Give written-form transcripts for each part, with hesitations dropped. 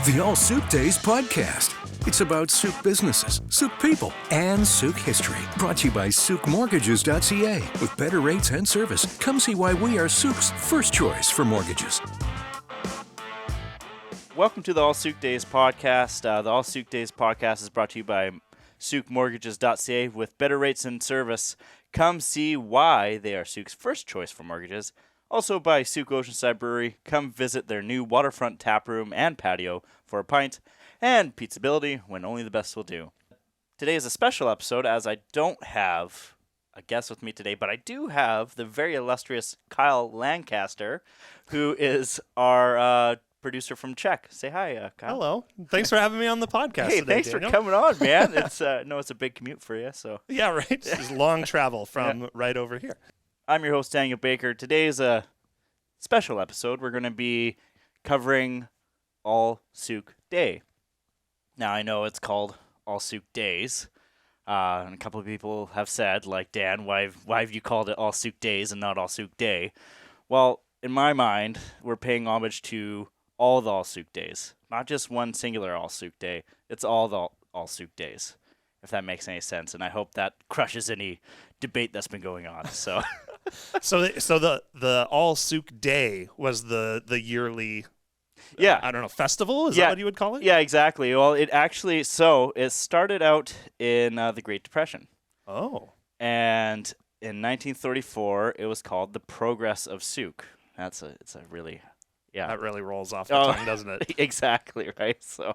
The All Sooke Days podcast. It's about Sooke businesses, Sooke people, and Sooke history. Brought to you by SookeMortages.ca. With better rates and service, come see why we are Sooke's first choice for mortgages. Welcome to the All Sooke Days podcast. The All Sooke Days podcast is brought to you by SookeMortages.ca. With better rates and service, come see why they are Sooke's first choice for mortgages. Also by Sooke Oceanside Brewery. Come visit their new waterfront tap room and patio for a pint. And Pizzability, when only the best will do. Today is a special episode as I don't have a guest with me today, but I do have the very illustrious Kyle Lancaster, who is our producer from CHEK. Say hi, Kyle. Hello. Thanks for having me on the podcast Hey, today, thanks Daniel. for coming on, man. It's it's a big commute for you. So Yeah, right. It's long travel from right over here. I'm your host, Daniel Baker. Today is a special episode. We're going to be covering All Sooke Day. Now, I know it's called All Sooke Days, and a couple of people have said, like, Dan, why have you called it All Sooke Days and not All Sooke Day? Well, in my mind, we're paying homage to all the All Sooke Days, not just one singular All Sooke Day. It's all the All Sooke Days, if that makes any sense, and I hope that crushes any debate that's been going on. So, So the All Sooke Day was the yearly, yeah. I don't know, festival? Is that what you would call it? Yeah, exactly. Well, it started out in the Great Depression. Oh. And in 1934, it was called the Progress of Sooke. It's a really, yeah. That really rolls off the tongue, doesn't it? Exactly, right? So,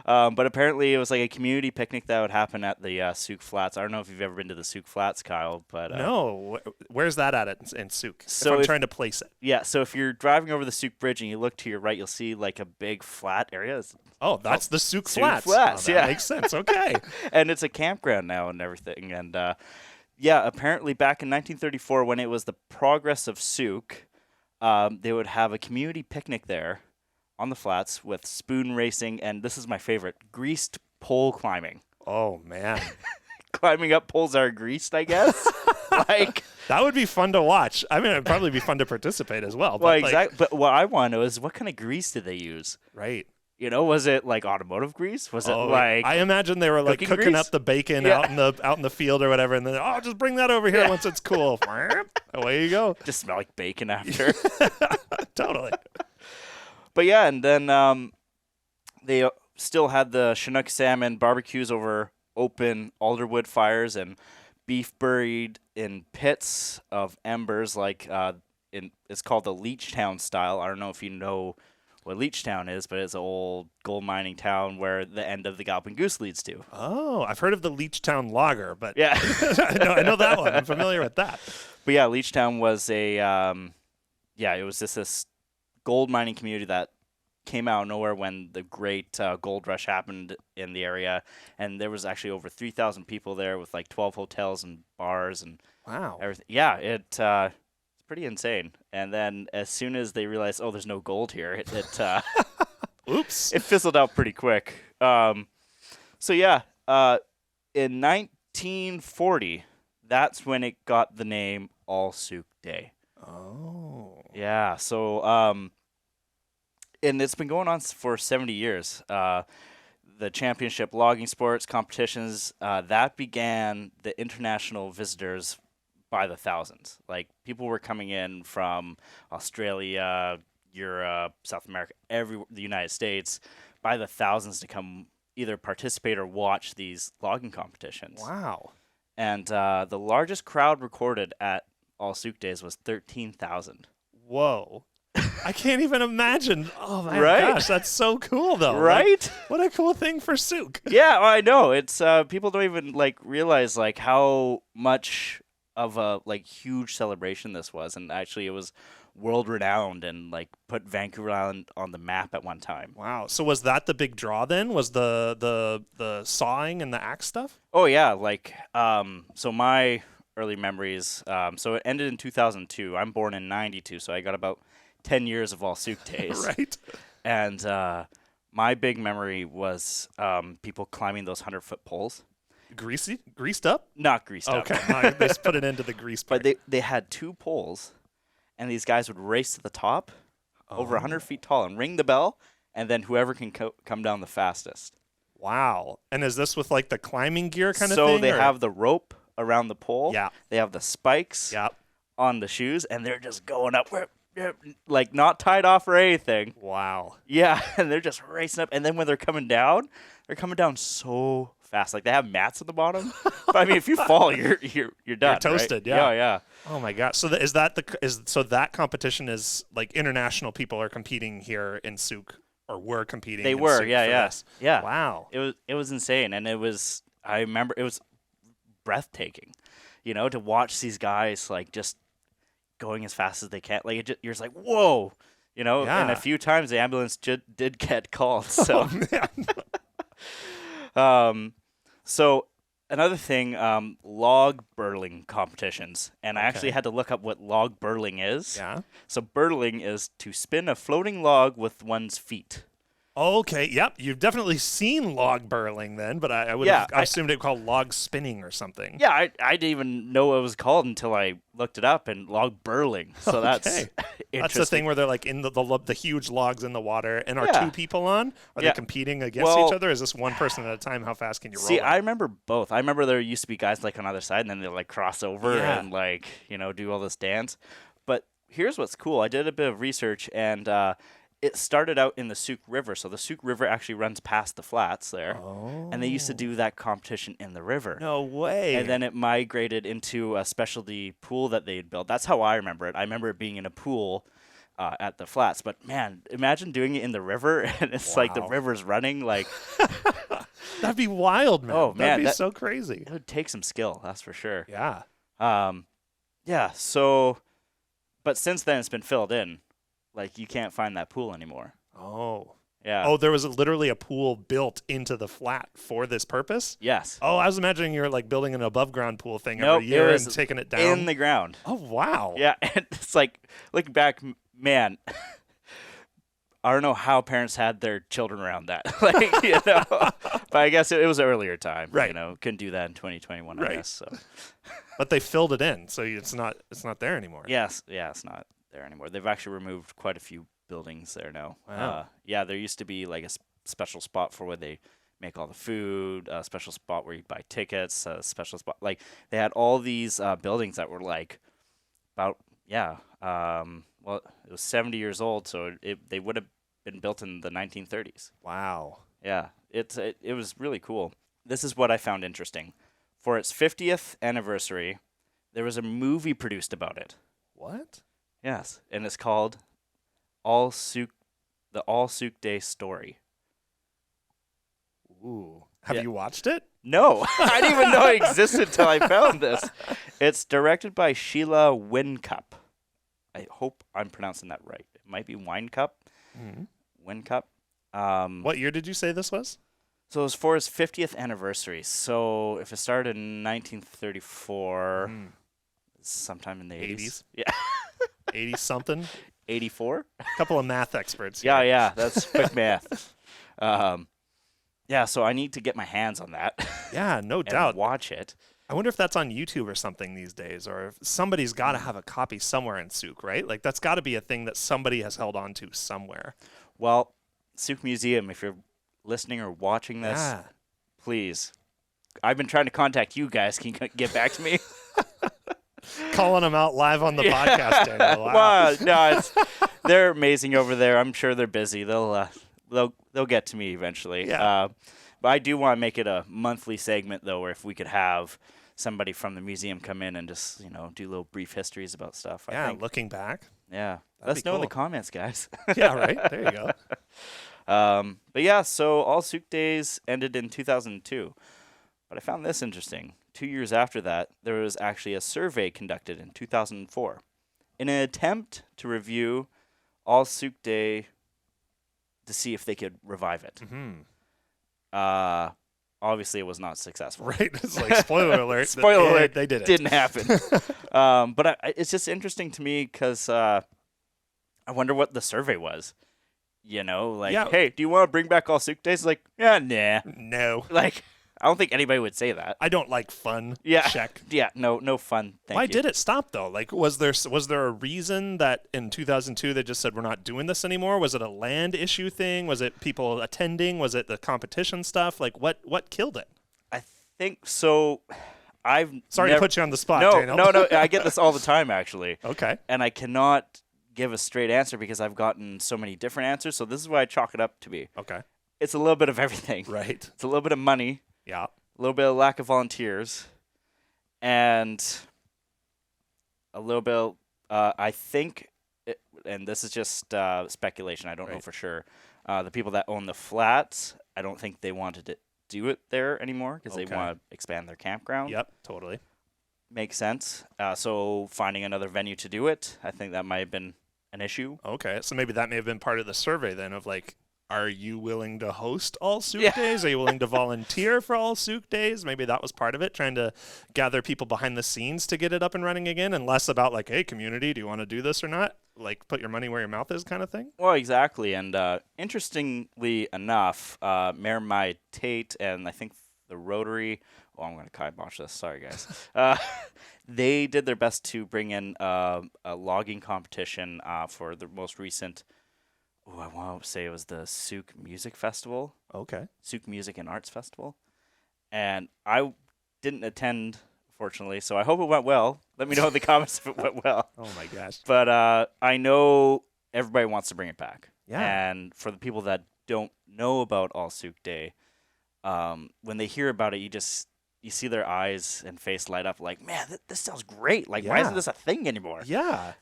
but apparently it was like a community picnic that would happen at the Sooke Flats. I don't know if you've ever been to the Sooke Flats, Kyle, but No. Where's that at in Sooke? So if I'm trying to place it. yeah, so if you're driving over the Sooke Bridge and you look to your right, you'll see like a big flat area. Oh, that's the Sooke Sooke Flats. Flats, Oh, yeah. That makes sense. Okay. And it's a campground now and everything. And yeah, apparently back in 1934, when it was the Progress of Sooke, they would have a community picnic there on the flats with spoon racing, and this is my favorite, greased pole climbing. Oh, man. Climbing up poles that are greased, I guess. Like, That would be fun to watch. I mean, it'd probably be fun to participate as well. well, But exactly. But what I want to know is what kind of grease did they use? Right. You know, was it like automotive grease? Was it Oh, like I imagine they were like cooking cooking grease? up the bacon Yeah. out in the field or whatever, and then just bring that over here Yeah. once it's cool. Away you go. just smell like bacon after? Totally. But yeah, and then they still had the Chinook salmon barbecues over open alderwood fires and beef buried in pits of embers, like it's called the Leechtown style. I don't know if you know what Leechtown is, but it's an old gold mining town where the end of the Galloping Goose leads to. Oh, I've heard of the Leechtown Lager, but Yeah. I know that one. I'm familiar with that. But yeah, Leechtown was it was just this gold mining community that came out of nowhere when the great gold rush happened in the area, and there was actually over 3,000 people there with like 12 hotels and bars and Wow. everything. Yeah, it's pretty insane. And then as soon as they realized, oh, there's no gold here, it Oops. it fizzled out pretty quick. So yeah, in 1940, that's when it got the name All Sooke Day. Oh. Yeah, so and it's been going on for 70 years. The championship logging sports competitions, that began the international visitors by the thousands. Like, people were coming in from Australia, Europe, South America, the United States, by the thousands to come either participate or watch these logging competitions. Wow. And the largest crowd recorded at All Sooke Days was 13,000. Whoa. I can't even imagine. Oh my Right? gosh, that's so cool though. Right? Like, what a cool thing for Sooke. Yeah, I know. It's people don't even like realize like how much of a like huge celebration this was, and actually it was world renowned and like put Vancouver Island on the map at one time. Wow. So was that the big draw then? Was the sawing and the axe stuff? Oh yeah, like so my early memories. So it ended in 2002. I'm born in '92, so I got about 10 years of All Sooke Days. Right. And my big memory was people climbing those 100-foot poles. Greased up? Not greased up. Okay. No, they just put it into the grease part. But they had two poles, and these guys would race to the top over 100 feet tall and ring the bell, and then whoever can come down the fastest. Wow. And is this with like the climbing gear kind of So thing? they have the rope around the pole. Yeah. They have the spikes Yep. on the shoes, and they're just going up, like not tied off or anything. Wow. Yeah, and they're just racing up. And then when they're coming down so fast. Like they have mats at the bottom. But I mean, if you fall, you're done. You're toasted. Right? Yeah. Yeah. Oh my god. So that competition is like international people are competing here in Sooke, or were competing. They in were. Sooke Yeah. for Yeah. this. Yeah. Wow. It was insane, and I remember it was breathtaking. To watch these guys like just going as fast as they can. Like you're just like, whoa. Yeah. And a few times the ambulance did get called. So, Man. So another thing, log burling competitions, and I actually Okay. had to look up what log burling is. Yeah. So burling is to spin a floating log with one's feet. Okay. Yep. You've definitely seen log burling then, but I would have assumed it called log spinning or something. Yeah, I didn't even know what it was called until I looked it up, and log burling. So that's Okay. interesting. That's the thing where they're like in the huge logs in the water, and are Yeah. two people on? Are Yeah. they competing against Well, each other? Or is this one person at a time? How fast can you roll? See, it? I remember both. I remember there used to be guys like on either side, and then they like cross over Yeah. and like do all this dance. But here's what's cool. I did a bit of research, and it started out in the Sooke River. So the Sooke River actually runs past the flats there, and they used to do that competition in the river. No way. And then it migrated into a specialty pool that they had built. That's how I remember it. I remember it being in a pool at the flats. But man, imagine doing it in the river, and it's like the Wow. river's running. Like That'd be wild, man. Oh, man, That'd be that- so crazy. it would take some skill, that's for sure. Yeah. Yeah. So, but since then it's been filled in. Like you can't find that pool anymore. Oh. Yeah. Oh, there was literally a pool built into the flat for this purpose? Yes. Oh, I was imagining you were like building an above ground pool thing Nope, every year it was and taking it down. in the ground. Oh, wow. Yeah, and it's like looking back, man. I don't know how parents had their children around that, But I guess it was an earlier time, Right. Couldn't do that in 2021, Right. I guess. So But they filled it in, so it's not there anymore. yes, yeah, it's not there anymore. They've actually removed quite a few buildings there now. Wow. Yeah, there used to be like a special spot for where they make all the food, a special spot where you buy tickets, a special spot. Like they had all these buildings that were like about well, it was 70 years old, so they would have been built in the 1930s. Wow. Yeah, it was really cool. This is what I found interesting. For its 50th anniversary, there was a movie produced about it. What? Yes, and it's called All Sooke, the All Sooke Day Story. Ooh. Have Yeah. you watched it? No, I didn't even know it existed until I found this. It's directed by Sheila Wincup. I hope I'm pronouncing that right. It might be Winecup. Mm-hmm. Wincup. What year did you say this was? So it was for his 50th anniversary. So if it started in 1934, sometime in the 80s. Yeah. 80 something? 84? A couple of math experts here. Yeah, that's quick math. Yeah, so I need to get my hands on that. Yeah, no and doubt. watch it. I wonder if that's on YouTube or something these days, or if somebody's got to have a copy somewhere in Sooke, right? Like that's got to be a thing that somebody has held on to somewhere. Well, Sooke Museum, if you're listening or watching this, Yeah. please. I've been trying to contact you guys. Can you get back to me? Calling them out live on the podcast, Daniel. Wow. Well, no, they're amazing over there. I'm sure they're busy. They'll get to me eventually. Yeah. But I do want to make it a monthly segment, though, where if we could have somebody from the museum come in and just, do little brief histories about stuff. Yeah, I think. looking back. Yeah. Let That'd us be know in the cool. comments, guys. Yeah, right? There you go. But yeah, so All Sooke Days ended in 2002. But I found this interesting. 2 years after that, there was actually a survey conducted in 2004 in an attempt to review All Sooke Day to see if they could revive it. Mm-hmm. Obviously, it was not successful. Right. It's like, spoiler alert. Spoiler alert, They did it. Didn't happen. But it's just interesting to me because I wonder what the survey was. Like, Yeah. hey, do you want to bring back All Sooke Days? Like, yeah, nah. No. Like, I don't think anybody would say that. I don't like fun. Yeah. CHEK. Yeah. No fun. Thank Why you. did it stop though? Like, was there a reason that in 2002 they just said we're not doing this anymore? Was it a land issue thing? Was it people attending? Was it the competition stuff? Like, what killed it? I think so. Sorry to put you on the spot, No, Daniel. no. I get this all the time, actually. Okay. And I cannot give a straight answer because I've gotten so many different answers. So this is why I chalk it up to be. Okay. It's a little bit of everything. Right. It's a little bit of money. Yeah. A little bit of lack of volunteers. And a little bit, I think, and this is just speculation, I don't know for sure, the people that own the flats, I don't think they wanted to do it there anymore because they want to expand their campground. Yep, totally. Makes sense. So finding another venue to do it, I think that might have been an issue. Okay, so maybe that may have been part of the survey then of like, are you willing to host All Sooke days? Are you willing to volunteer for All Sooke days? Maybe that was part of it, trying to gather people behind the scenes to get it up and running again, and less about like, hey, community, do you want to do this or not? Like, put your money where your mouth is kind of thing? Well, exactly. And interestingly enough, Mayor Mai Tate and I think the Rotary, I'm going to kibosh this, sorry guys, they did their best to bring in a logging competition for the most recent, I want to say it was the Sooke Music Festival. Okay. Sooke Music and Arts Festival. And I didn't attend, fortunately, so I hope it went well. Let me know in the comments if it went well. Oh my gosh. But I know everybody wants to bring it back. Yeah. And for the people that don't know about All Sooke Day, when they hear about it, you see their eyes and face light up like, man, this sounds great. Like, why isn't this a thing anymore? Yeah.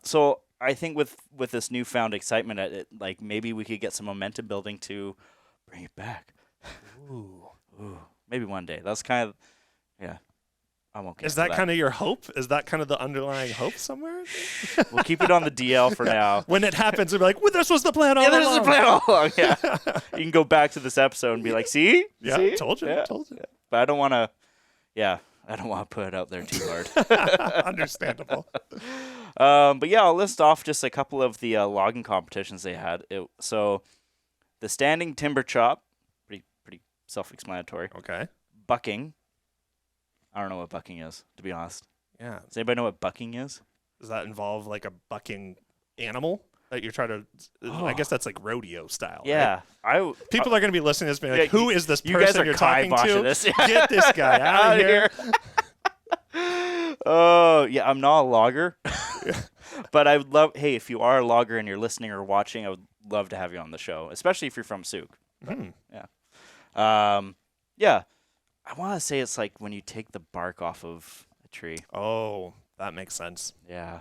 So I think with this newfound excitement, like maybe we could get some momentum building to bring it back. Ooh. Maybe one day. That's kind of, yeah. I'm okay. Is that kind of your hope? Is that kind of the underlying hope somewhere? We'll keep it on the DL for now. When it happens, we'll be like, well, this was the plan all Yeah, along. this is the plan all along. Yeah. You can go back to this episode and be like, see? Yeah, See? told you. Yeah. Told you. But I don't want to, I don't want to put it out there too hard. Understandable. But yeah, I'll list off just a couple of the logging competitions they had. So the standing timber chop, pretty self-explanatory. Okay. Bucking. I don't know what bucking is, to be honest. Yeah. Does anybody know what bucking is? Does that involve like a bucking animal that you're trying to? I guess that's like rodeo style. Yeah. Right? People are going to be listening to this, being like, "Who is this you guys person are you're talking to? This. Get this guy out of here!" Oh yeah, I'm not a logger, but I would love. Hey, if you are a logger and you're listening or watching, I would love to have you on the show, especially if you're from Sooke. Yeah. Yeah. I want to say it's like when you take the bark off of a tree. Oh, that makes sense. Yeah.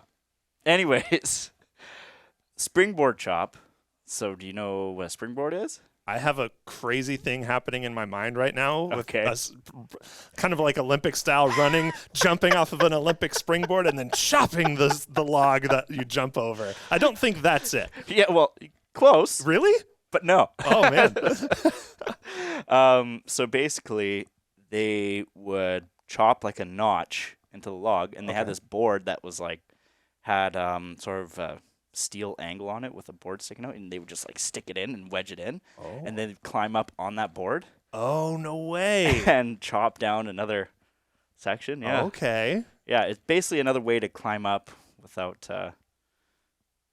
Anyways, springboard chop. So do you know what a springboard is? I have a crazy thing happening in my mind right now with Okay. us kind of like Olympic style running, jumping off of an Olympic springboard and then chopping the log that you jump over. I don't think that's it. Yeah, well, close, Really? but no. Oh, man. So basically, they would chop like a notch into the log, and they had this board that was like had sort of a steel angle on it with a board sticking out, and they would just like stick it in and wedge it in, and then climb up on that board. Oh, no way. And chop down another section. Yeah. Okay. Yeah, it's basically another way to climb up without.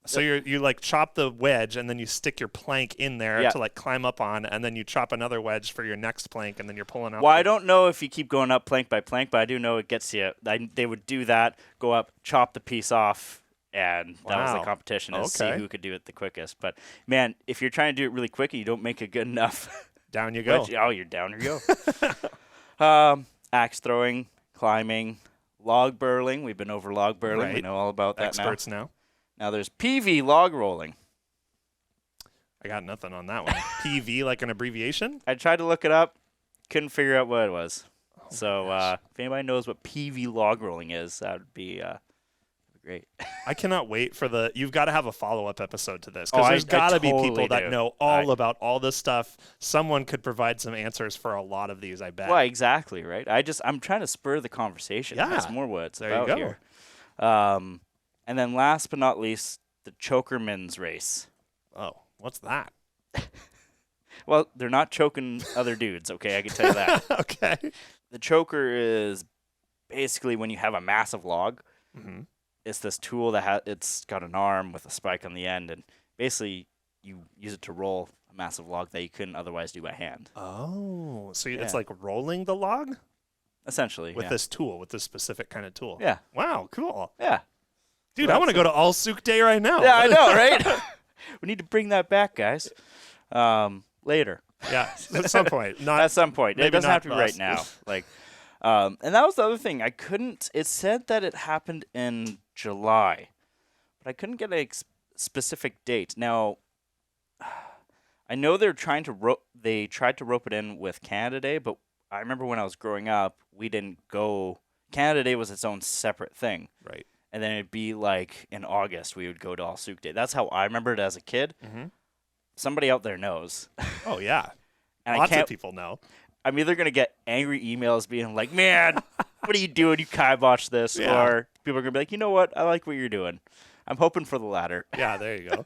So you like chop the wedge and then you stick your plank in there Yeah. to like climb up on, and then you chop another wedge for your next plank, and then you're pulling up. Well, I don't know if you keep going up plank by plank, but I do know it gets you. They would do that, go up, chop the piece off, and that was the Wow. competition to see Okay. who could do it the quickest. But man, if you're trying to do it really quick and you don't make it good enough, Down you go. you're down you go. Axe throwing, climbing, log burling. We've been over log burling. We Right. know all about that Experts now. Now there's PV log rolling. I got nothing on that one. PV, like an abbreviation? I tried to look it up, couldn't figure out what it was. So gosh. if anybody knows what PV log rolling is, that would be great. I cannot wait for you've got to have a follow-up episode to this, Oh, because I there's got to be totally people that do. know all about all this stuff. Someone could provide some answers for a lot of these, I bet. Well, exactly, right? I'm trying to spur the conversation. Yeah. That's more what it's There you about go. here. And then last but not least, the Chokerman's race. Oh, what's that? Well, they're not choking other dudes, okay? I can tell you that. Okay. The choker is basically when you have a massive log. Mm-hmm. It's this tool that it's got an arm with a spike on the end, and basically you use it to roll a massive log that you couldn't otherwise do by hand. Oh, so it's Yeah. like rolling the log Essentially, with yeah. this tool, with this specific kind of tool. Yeah. Wow, cool. Yeah. Dude, Well, I want to go to All Sooke Day right now. Yeah, I know, right? We need to bring that back, guys. Later. Yeah, at some point. Not At some point. It maybe doesn't not have to be right us. now. Like, and that was the other thing. I couldn't. It said that it happened in July, but I couldn't get a specific date. Now, I know they're trying to they tried to rope it in with Canada Day, but I remember when I was growing up, we didn't go. Canada Day was its own separate thing. Right. And then it'd be like in August we would go to All Sooke Day. That's how I remember it as a kid. Mm-hmm. Somebody out there knows. Oh, yeah. And Lots of people know. I'm either going to get angry emails being like, man, what are you doing? You kiboshed this. Yeah. Or people are going to be like, you know what? I like what you're doing. I'm hoping for the latter. Yeah, there you go.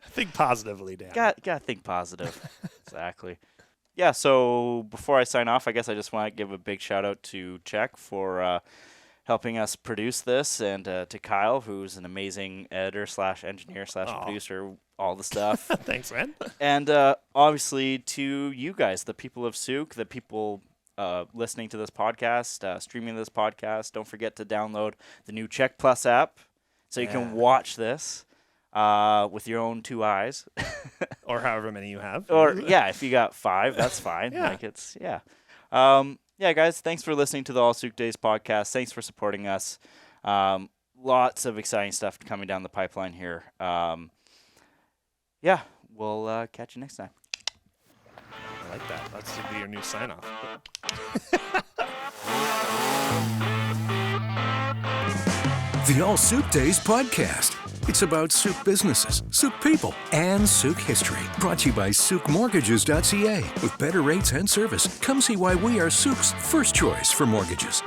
Think positively, Dan. Gotta think positive. Exactly. Yeah, so before I sign off, I guess I just want to give a big shout out to CHEK for helping us produce this, and to Kyle, who's an amazing editor / engineer / producer, all the stuff. Thanks, man. And obviously to you guys, the people of Sooke, the people listening to this podcast, streaming this podcast. Don't forget to download the new CHEK Plus app so you can watch this with your own 2 eyes. Or however many you have. Or, yeah, if you got 5, that's fine. Yeah. Like, it's, yeah. Yeah, guys, thanks for listening to the All Sooke Days podcast. Thanks for supporting us. Lots of exciting stuff coming down the pipeline here. Yeah, we'll catch you next time. I like that. That's to be your new sign-off. The All Sooke Days podcast. It's about Sooke businesses, Sooke people, and Sooke history. Brought to you by SookeMortages.ca. With better rates and service, come see why we are Sooke's first choice for mortgages.